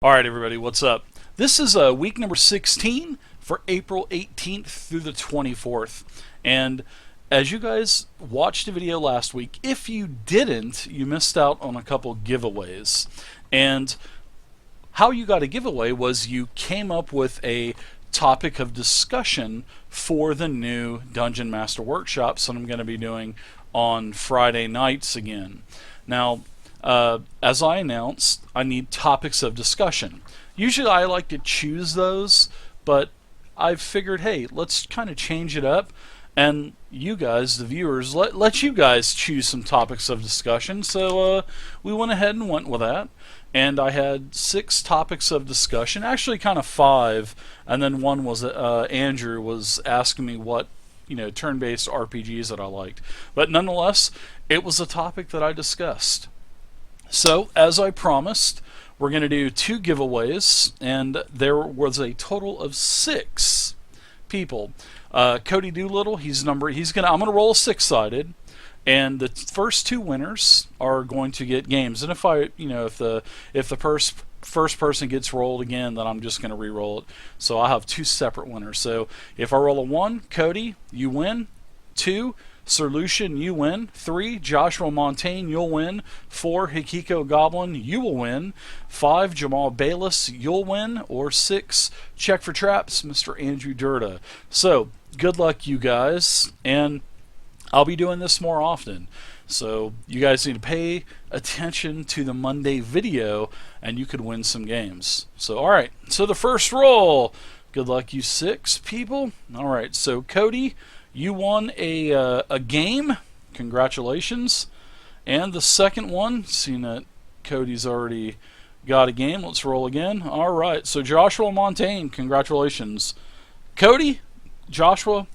Alright everybody, what's up? This is week number 16 for April 18th through the 24th. And as you guys watched the video last week, if you didn't, you missed out on a couple giveaways. And how you got a giveaway was you came up with a topic of discussion for the new Dungeon Master Workshops that I'm going to be doing on Friday nights again. Now, as I announced, I need topics of discussion. Usually I like to choose those, but I've figured, hey, let's kind of change it up, and you guys, the viewers, let you guys choose some topics of discussion. So we went ahead and went with that, and I had 6 topics of discussion, actually kind of 5, and then one was Andrew was asking me what turn-based RPGs that I liked. But nonetheless, it was a topic that I discussed. So, as I promised, we're going to do 2 giveaways, and there was a total of 6 people. Cody Doolittle, I'm going to roll a 6-sided, and the first 2 winners are going to get games. And if the first person gets rolled again, then I'm just going to re-roll it. So I have 2 separate winners. So if I roll a 1, Cody, you win. 2, Sir Lucian, you win. 3, Joshua Montaigne, you'll win. 4, Hikiko Goblin, you will win. 5, Jamal Bayless, you'll win. Or 6, Check for Traps, Mr. Andrew Durda. So, good luck, you guys. And I'll be doing this more often. So, you guys need to pay attention to the Monday video, and you could win some games. So, alright. So, the first roll. Good luck, you 6 people. Alright, so Cody, you won a game. Congratulations. And the second one, seeing that Cody's already got a game, let's roll again. Alright, so Joshua Montaigne, congratulations. Cody, Joshua,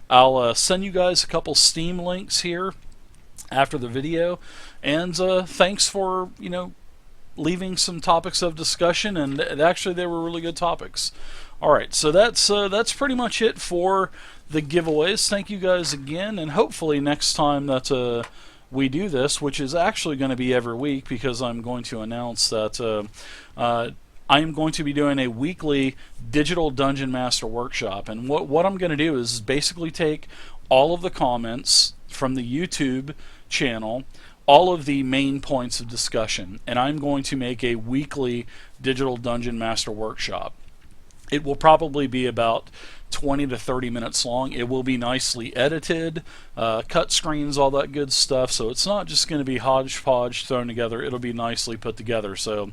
I'll send you guys a couple Steam links here after the video. And thanks for, leaving some topics of discussion, and actually they were really good topics. Alright, so that's pretty much it for the giveaways. Thank you guys again, and hopefully next time that we do this, which is actually going to be every week, because I'm going to announce that I am going to be doing a weekly digital Dungeon Master workshop. And what I'm going to do is basically take all of the comments from the YouTube channel, all of the main points of discussion, and I'm going to make a weekly digital Dungeon Master workshop. It will probably be about 20 to 30 minutes long. It will be nicely edited, cut screens, all that good stuff. So it's not just going to be hodgepodge thrown together. It'll be nicely put together. So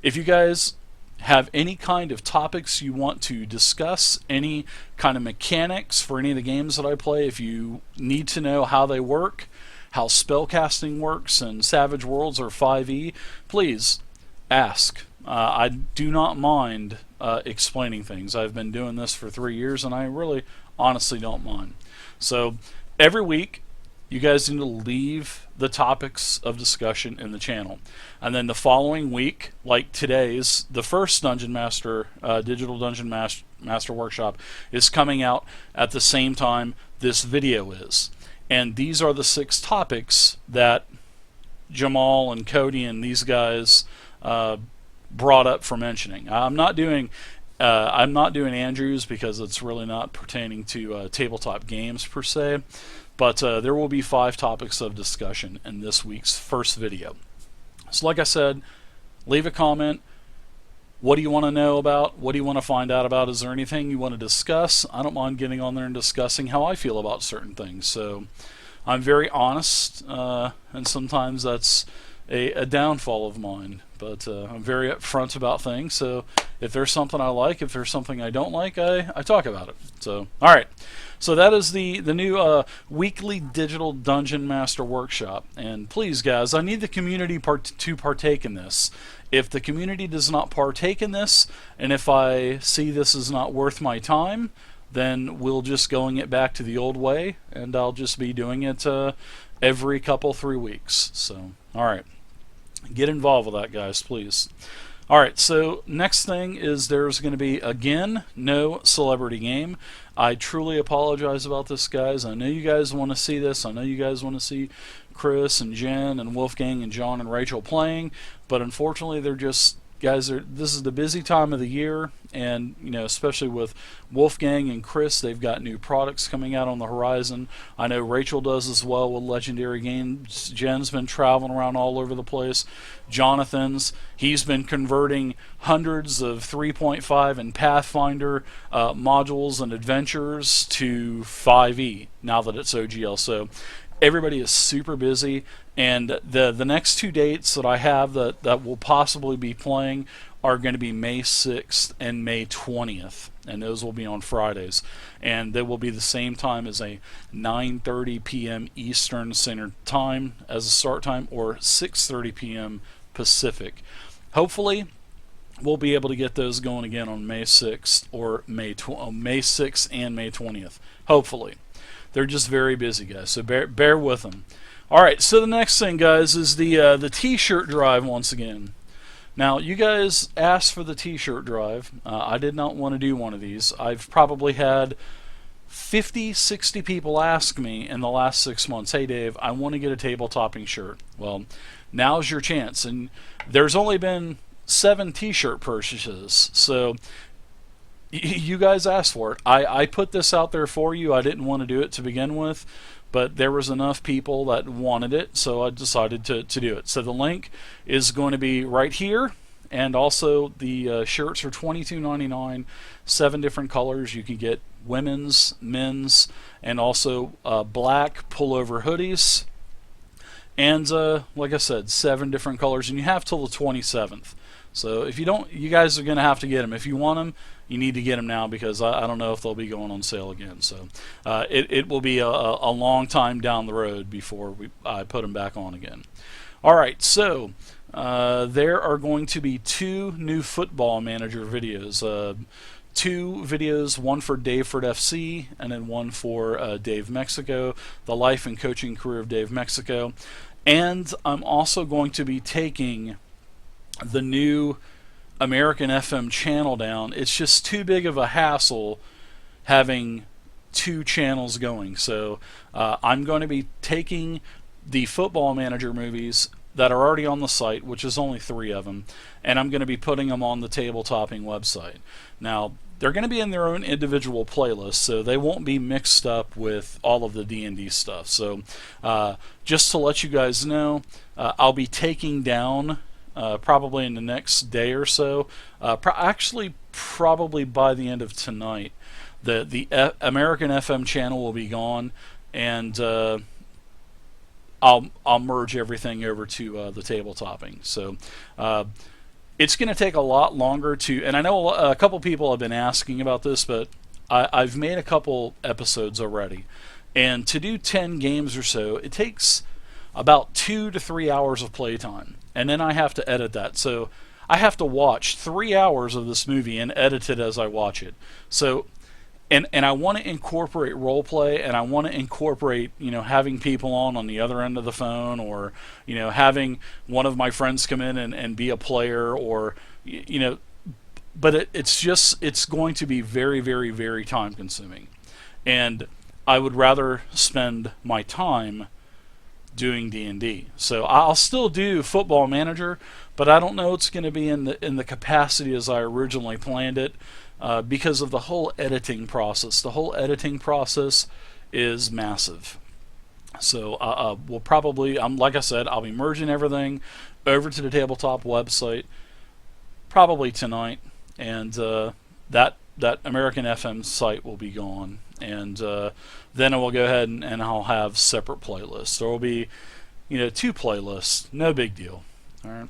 if you guys have any kind of topics you want to discuss, any kind of mechanics for any of the games that I play, if you need to know how they work, how spellcasting works and Savage Worlds or 5e, please ask. I do not mind explaining things. I've been doing this for 3 years, and I really honestly don't mind. So every week you guys need to leave the topics of discussion in the channel, and then the following week, like today's, the first Dungeon Master digital Dungeon Master workshop is coming out at the same time this video is. And these are the 6 topics that Jamal and Cody and these guys brought up for mentioning. I'm not doing Andrew's because it's really not pertaining to tabletop games per se, but there will be 5 topics of discussion in this week's first video. So like I said, leave a comment. What do you want to know about? What do you want to find out about? Is there anything you want to discuss? I don't mind getting on there and discussing how I feel about certain things. So I'm very honest, and sometimes that's a downfall of mine, but I'm very upfront about things. So if there's something I like, if there's something I don't like, I talk about it. So alright, so that is the new weekly digital Dungeon Master workshop. And please guys, I need the community to partake in this. If the community does not partake in this, and if I see this is not worth my time, then we'll just going it back to the old way, and I'll just be doing it every couple 3 weeks. So alright, get involved with that guys, please. Alright, so next thing is there's going to be, again, no celebrity game. I truly apologize about this, guys. I know you guys want to see this. I know you guys want to see Chris and Jen and Wolfgang and John and Rachel playing, but unfortunately they're just guys, this is the busy time of the year, and especially with Wolfgang and Chris, they've got new products coming out on the horizon. I know Rachel does as well with Legendary Games. Jen's been traveling around all over the place. He's been converting hundreds of 3.5 and Pathfinder modules and adventures to 5e now that it's OGL. So everybody is super busy, and the next 2 dates that I have that will possibly be playing are going to be May 6th and May 20th, and those will be on Fridays, and they will be the same time as a 9:30 p.m. Eastern Standard Time as a start time, or 6:30 p.m. Pacific. Hopefully we'll be able to get those going again on May 6th or May 6th and May 20th. Hopefully. They're just very busy, guys, so bear with them. All right, so the next thing, guys, is the T-shirt drive once again. Now, you guys asked for the T-shirt drive. I did not want to do one of these. I've probably had 50, 60 people ask me in the last 6 months, hey, Dave, I want to get a table-topping shirt. Well, now's your chance. And there's only been 7 T-shirt purchases, so you guys asked for it. I put this out there for you. I didn't want to do it to begin with, but there was enough people that wanted it, so I decided to do it. So the link is going to be right here, and also the shirts are $22.99, 7 different colors. You can get women's, men's, and also black pullover hoodies, and like I said, 7 different colors, and you have till the 27th. So if you don't, you guys are going to have to get them. If you want them, you need to get them now, because I don't know if they'll be going on sale again. So it will be a long time down the road before I put them back on again. All right, so there are going to be 2 new Football Manager videos. 2 videos, one for Daveford FC and then one for Dave Mexico, the life and coaching career of Dave Mexico. And I'm also going to be taking the new American FM channel down. It's just too big of a hassle having 2 channels going. So I'm going to be taking the Football Manager movies that are already on the site, which is only 3 of them, and I'm going to be putting them on the Table-Topping website. Now, they're going to be in their own individual playlists, so they won't be mixed up with all of the D&D stuff. So just to let you guys know, I'll be taking down probably in the next day or so, actually probably by the end of tonight, the American FM channel will be gone, and I'll merge everything over to the Table-Topping. So it's going to take a lot longer to, and I know a couple people have been asking about this, but I've made a couple episodes already, and to do 10 games or so, it takes about 2 to 3 hours of playtime, and then I have to edit that. So I have to watch 3 hours of this movie and edit it as I watch it. So, and I want to incorporate role play, and I want to incorporate, having people on the other end of the phone, or, having one of my friends come in and be a player, or, but it's going to be very, very, very time consuming. And I would rather spend my time doing D&D. So I'll still do Football Manager, but I don't know it's going to be in the capacity as I originally planned it, because of the whole editing process. The whole editing process is massive. So we'll probably, like I said, I'll be merging everything over to the Tabletop website probably tonight, and that American FM site will be gone, and then I will go ahead and I'll have separate playlists. There will be, 2 playlists, no big deal. All right.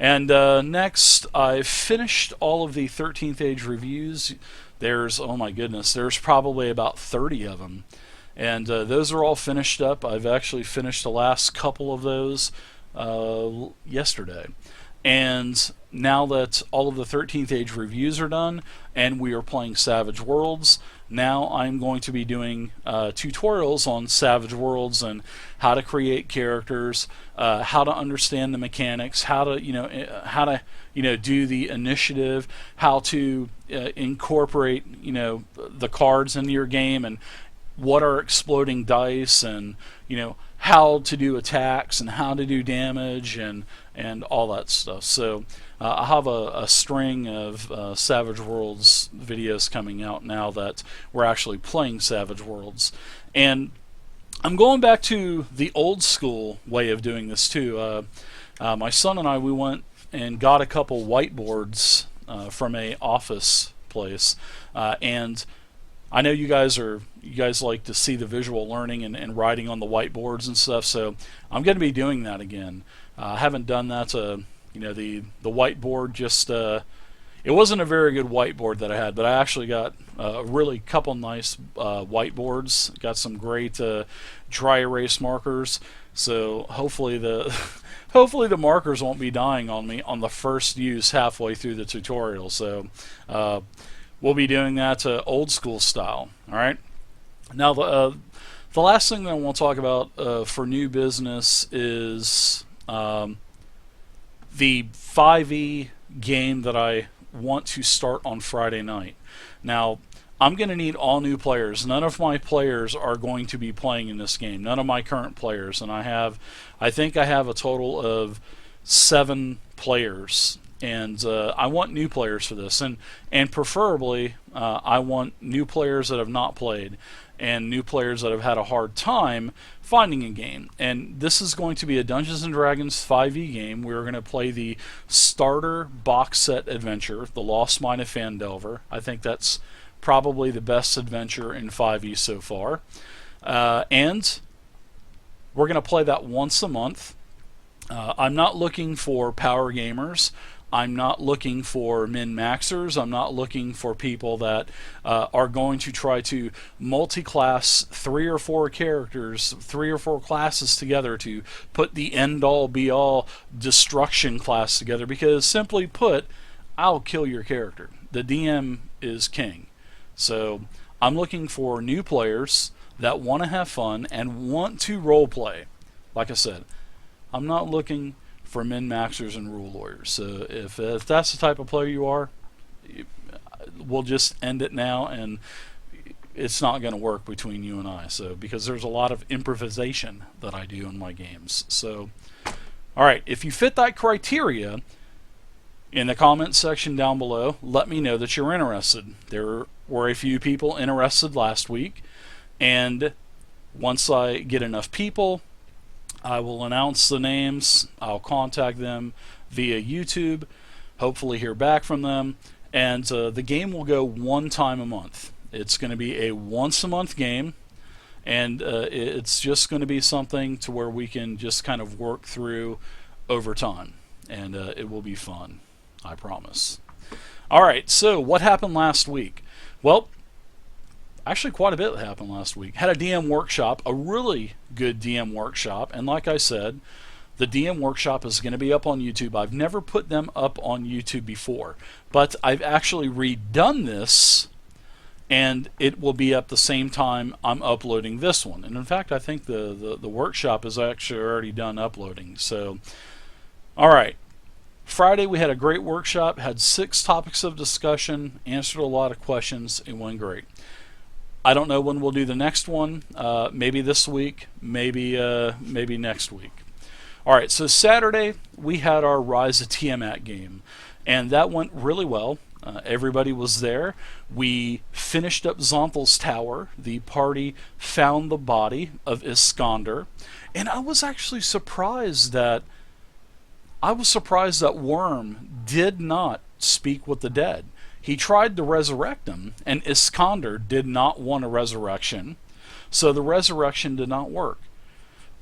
And next, I've finished all of the 13th Age reviews. There's, oh my goodness, there's probably about 30 of them, and those are all finished up. I've actually finished the last couple of those yesterday. And now that all of the 13th Age reviews are done and we are playing Savage Worlds, now I'm going to be doing tutorials on Savage Worlds and how to create characters, how to understand the mechanics, how to do the initiative, how to incorporate the cards into your game, and what are exploding dice, and how to do attacks and how to do damage and all that stuff. So I have a string of Savage Worlds videos coming out now that we're actually playing Savage Worlds. And I'm going back to the old school way of doing this too. My son and I, we went and got a couple whiteboards from a office place, and I know you guys like to see the visual learning and writing on the whiteboards and stuff. So I'm going to be doing that again. I haven't done that. The whiteboard just it wasn't a very good whiteboard that I had, but I actually got a really couple nice whiteboards. Got some great dry erase markers. So hopefully hopefully the markers won't be dying on me on the first use halfway through the tutorial. So we'll be doing that old school style. All right. Now the last thing that I want to talk about for new business is the 5e game that I want to start on Friday night. Now, I'm going to need all new players. None of my players are going to be playing in this game. None of my current players. And I think I have a total of 7 players. And I want new players for this. And preferably, I want new players that have not played and new players that have had a hard time finding a game. And this is going to be a Dungeons & Dragons 5e game. We're going to play the starter box set adventure, The Lost Mine of Phandelver. I think that's probably the best adventure in 5e so far. And we're going to play that once a month. I'm not looking for power gamers. I'm not looking for min-maxers. I'm not looking for people that are going to try to multi-class 3 or 4 characters, 3 or 4 classes together to put the end-all, be-all destruction class together, because simply put, I'll kill your character. The DM is king. So I'm looking for new players that want to have fun and want to roleplay. Like I said, I'm not looking for min-maxers and rule lawyers. So if that's the type of player you are, we'll just end it now, and it's not going to work between you and I. So because there's a lot of improvisation that I do in my games. So all right, if you fit that criteria, in the comments section down below, let me know that you're interested. There were a few people interested last week, and once I get enough people, I will announce the names. I'll contact them via YouTube, hopefully hear back from them, and the game will go one time a month. It's going to be a once-a-month game, and it's just going to be something to where we can just kind of work through over time, and it will be fun, I promise. All right, so what happened last week? Well, actually quite a bit happened last week. Had a DM workshop, a really good DM workshop, and like I said, the DM workshop is going to be up on YouTube. I've never put them up on YouTube before, but I've actually redone this, and it will be up the same time I'm uploading this one. And in fact, I think the workshop is actually already done uploading. So, all right. Friday we had a great workshop, had 6 topics of discussion, answered a lot of questions, it went great. I don't know when we'll do the next one. Maybe this week, maybe next week. All right, so Saturday we had our Rise of Tiamat game, and that went really well. Everybody was there. We finished up Zonthal's tower. The party found the body of Iskander, and I was actually surprised that Worm did not speak with the dead. He tried to resurrect him, and Iskander did not want a resurrection, so the resurrection did not work.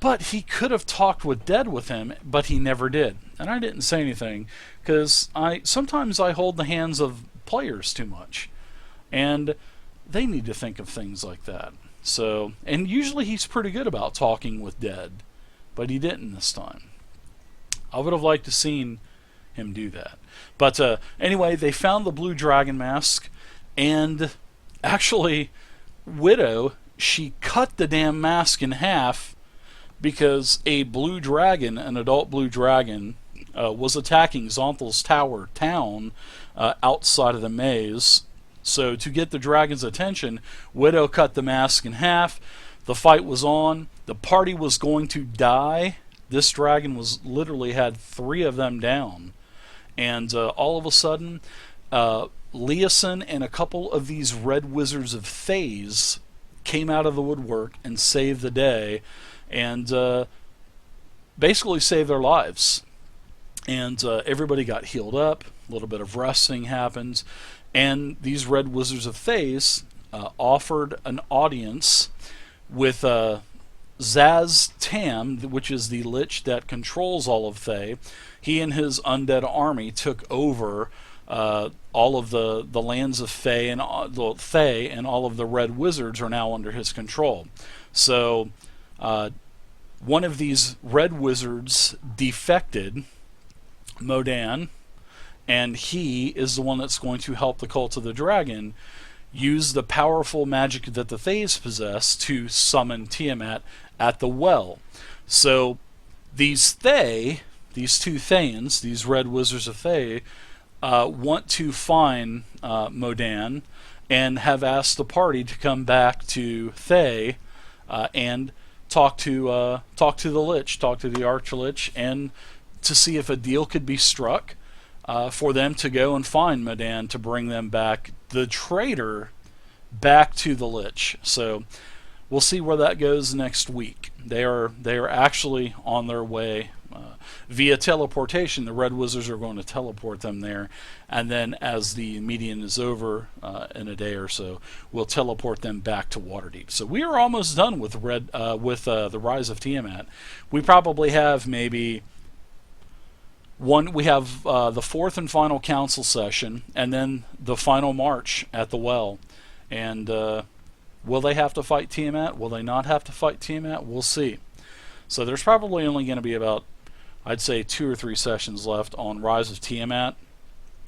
But he could have talked with dead with him, but he never did. And I didn't say anything, because sometimes I hold the hands of players too much, and they need to think of things like that. So, and usually he's pretty good about talking with dead, but he didn't this time. I would have liked to seen him do that. But anyway, they found the blue dragon mask, and actually Widow, she cut the damn mask in half because a blue dragon, an adult blue dragon, was attacking Zonthal's town outside of the maze. So to get the dragon's attention, Widow cut the mask in half. The fight was on. The party was going to die. This dragon was literally had 3 of them down. And all of a sudden, Leosin and a couple of these red wizards of Thays came out of the woodwork and saved the day, and basically saved their lives. And everybody got healed up. A little bit of resting happened, and these red wizards of Thays offered an audience with Zaz Tam, which is the lich that controls all of Thay. He and his undead army took over all of the lands of Thay, and all of the red wizards are now under his control. So one of these red wizards defected, Modan, and he is the one that's going to help the Cult of the Dragon use the powerful magic that the Thays possess to summon Tiamat at the well. So these Thay, these 2 Thayans, these red wizards of Thay, want to find Modan, and have asked the party to come back to Thay and talk to the Lich, talk to the Archlich, and to see if a deal could be struck for them to go and find Modan to bring them back, the traitor, back to the Lich. So we'll see where that goes next week. They are actually on their way via teleportation. The red wizards are going to teleport them there, and then as the median is over in a day or so, we'll teleport them back to Waterdeep. So we are almost done with the Rise of Tiamat. We probably have maybe we have the 4th and final council session, and then the final march at the well. And will they have to fight Tiamat? Will they not have to fight Tiamat? We'll see. So there's probably only going to be about, I'd say, 2 or 3 sessions left on Rise of Tiamat.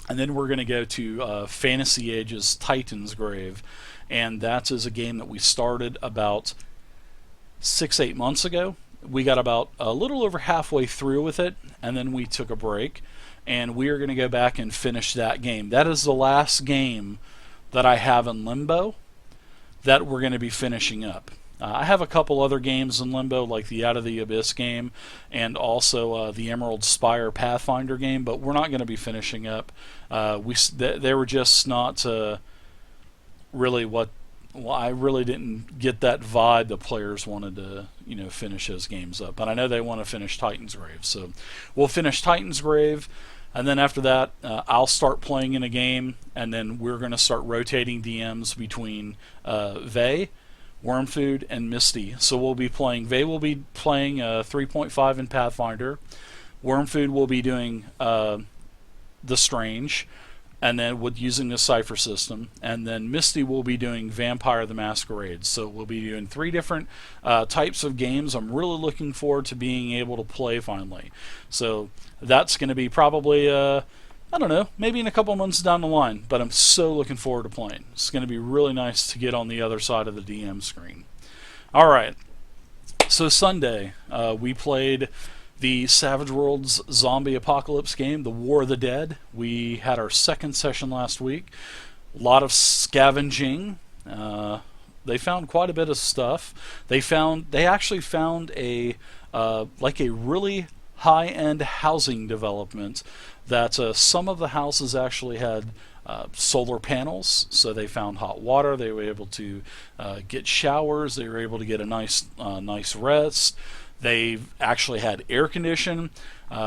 And then we're going to go to Fantasy Age's Titan's Grave. And that is a game that we started about 6-8 months ago. We got about a little over halfway through with it, and then we took a break, and we are going to go back and finish that game. That is the last game that I have in Limbo that we're going to be finishing up. I have a couple other games in Limbo, like the Out of the Abyss game, and also the Emerald Spire Pathfinder game, but we're not going to be finishing up. They were just not really what... Well, I really didn't get that vibe the players wanted to, finish those games up. But I know they want to finish Titan's Grave. So we'll finish Titan's Grave, and then after that, I'll start playing in a game, and then we're going to start rotating DMs between Vey, Wormfood, and Misty. So we'll be playing... Vey will be playing 3.5 in Pathfinder. Wormfood will be doing The Strange, and then using the Cypher system, and then Misty will be doing Vampire the Masquerade. So we'll be doing 3 different types of games. I'm really looking forward to being able to play finally. So that's going to be probably, I don't know, maybe in a couple months down the line, but I'm so looking forward to playing. It's going to be really nice to get on the other side of the DM screen. Alright, so Sunday, we played the Savage Worlds Zombie Apocalypse game, The War of the Dead. We had our 2nd session last week. A lot of scavenging. They found quite a bit of stuff. They actually found a really high-end housing development that some of the houses actually had solar panels, so they found hot water. They were able to get showers. They were able to get a nice rest. They actually had air conditioning.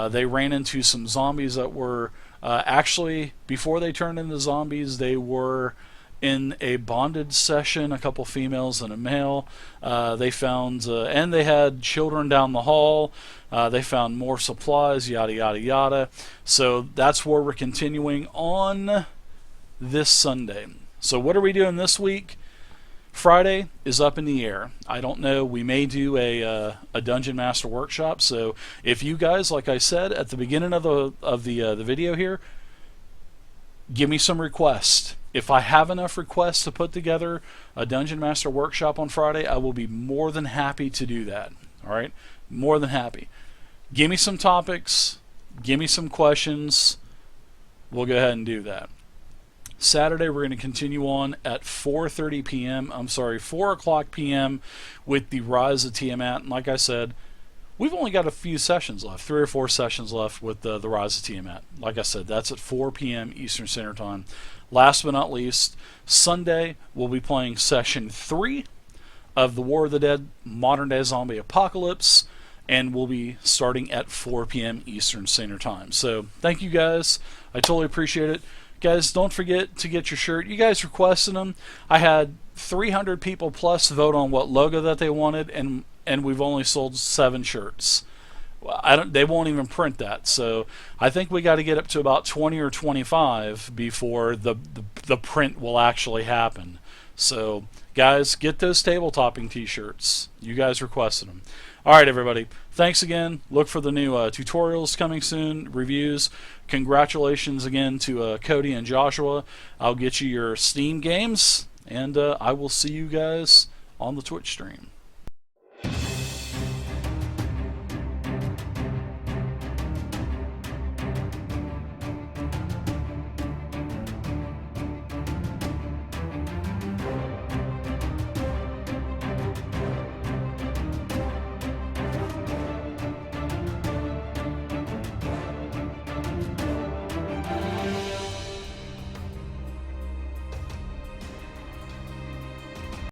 They ran into some zombies that were actually, before they turned into zombies, they were in a bonded session, a couple females and a male. They found, and they had children down the hall. They found more supplies, yada, yada, yada. So that's where we're continuing on this Sunday. So what are we doing this week? Friday is up in the air. I don't know. We may do a Dungeon Master workshop. So if you guys, like I said at the beginning of the video here, give me some requests. If I have enough requests to put together a Dungeon Master workshop on Friday, I will be more than happy to do that. All right, more than happy. Give me some topics. Give me some questions. We'll go ahead and do that. Saturday we're going to continue on at 4:30 p.m. I'm sorry, 4 o'clock p.m. with the Rise of Tiamat. And like I said, we've only got a few sessions left, 3 or 4 sessions left with the Rise of Tiamat. Like I said, that's at 4 p.m. Eastern Standard Time. Last but not least, Sunday we'll be playing session 3 of the War of the Dead Modern Day Zombie Apocalypse, and we'll be starting at 4 p.m. Eastern Standard Time. So thank you guys. I totally appreciate it. Guys, don't forget to get your shirt. You guys requested them. I had 300 people plus vote on what logo that they wanted, and we've only sold 7 shirts. They won't even print that. So I think we got to get up to about 20 or 25 before the print will actually happen. So guys, get those table topping t-shirts. You guys requested them. All right, everybody. Thanks again. Look for the new tutorials coming soon, reviews. Congratulations again to Cody and Joshua. I'll get you your Steam games, and I will see you guys on the Twitch stream.